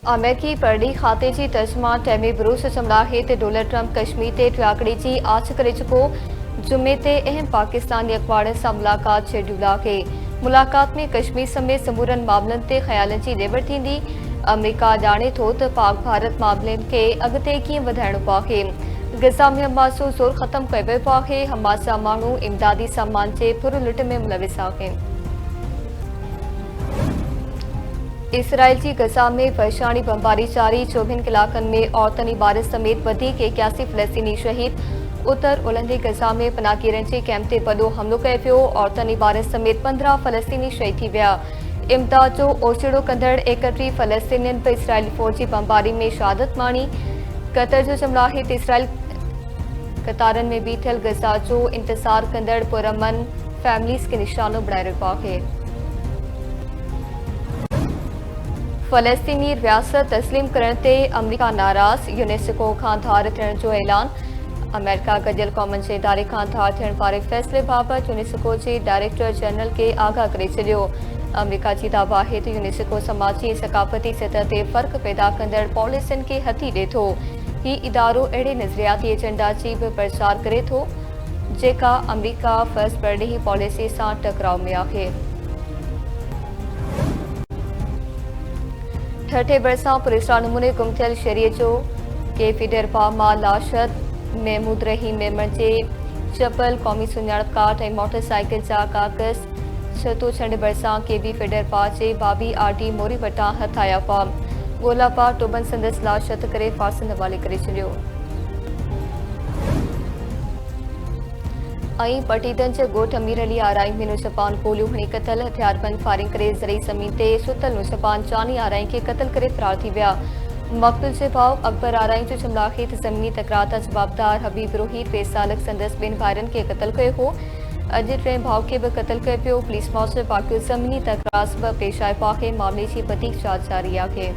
अमेरिकी परडी खाते जी तर्जुमान Tammy Bruce चमड़ाहे ते डोनाल्ड ट्रंप कश्मीर ते टियाकड़ी जी आछ करे चुको। जुमे ते अहम पाकिस्तानी अखबारन सां मुलाकात शेड्यूल आहे। मुलाकात में कश्मीर समेत समूरन मामलन ते ख़यालन जी निबड़ थींदी। अमेरिका ॼाणे थो त पाक भारत मामलन खे अॻिते कीअं वधाइणो आहे। गज़ा में हमास जो ज़ोर ख़त्म कयो वियो आहे। हमास जा माण्हू इमदादी सामान जे फुर लुट में मुलविस आहिनि। इसराइल की गज़ा में वहशाणी बमबारी जारी। 24 कलाकनि में औरतनि ऐं ॿार समेत वधीक 81 फ़लस्तीनी शहीद। उत्तर ओलंदे गज़ा में पनाहगीरनि जे कैंप ते वॾो हमलो कयो वियो। औरतनि ऐं ॿारनि समेत 15 फ़लस्तीनी शहीद थी विया। इमदाद जो ओचिड़ो कंदड़ 31 फ़लस्तीनियनि बि इसराइली फ़ौज जी बमबारी में शहादत माणी। कतर जो चमड़ो आहे त इसराइल कतारनि में बीठल गज़ा जो इंतज़ार कंदड़ पुरअमन फैमिलीज़ खे निशानो बणाए रहियो आहे। फ़लस्तीनी रियासत तस्लीम करण ते अमरीका नाराज़। यूनेस्को खां धार थियण जो ऐलान। अमेरिका गॾियल क़ौमनि जे इदारे खां धार थियण वारे फ़ैसिले बाबति यूनेस्को जे डायरेक्टर जनरल खे आगाह करे छॾियो। अमरीका जी दावा आहे त यूनेस्को समाजी ऐं सक़ाफ़ती सतह ते फ़र्क़ पैदा कंदड़ पॉलिसियुनि खे हथी ॾिए थो। हीउ इदारो अहिड़े नज़रियाती एजेंडा जी बि प्रचार करे थो जेका अमरीका फर्स्ट परॾेही पॉलिसी सां टकराव में आहे। ठठे भरिसां पुलिस नमूने गुम थियल शहरीअ जो के फीडरपा मां लाशत महमूद रहीम मेमण जे चपल क़ौमी सुञाणप कार्ड ऐं मोटरसाइकिल जा कागज़ छतो छंड भरिसां के बि फीडरपा जे बाबी आरटी मोरी वटां हथ आया हुआ। ॻोल्हा पा टोबन संदसि लाशत करे फांसन हवाले करे छॾियो। ऐं पटीगंज ॻोठ अमीर अली आराई में नुसपान गोलियूं हणी क़तल। हथियारबंद फायरिंग करे ज़रई ज़मीन ते सुतल नुसपान जानी आराई खे क़तल करे फ़रार थी विया। मक़तूल जे भाउ अकबर आराई जो चमड़ो आहे त ज़मीनी तकरार जा जवाबदार हबीब रोहीर 2 साल संदसि ॿिनि भाइरनि खे क़तल कयो हो। अॼु टे भाउ खे बि क़तल कयो पियो। पुलिस मूजिबि वाक़ियो ज़मीनी तकरार सबबि पेश आयो आहे। मामले जी वधीक जांच जारी आहे।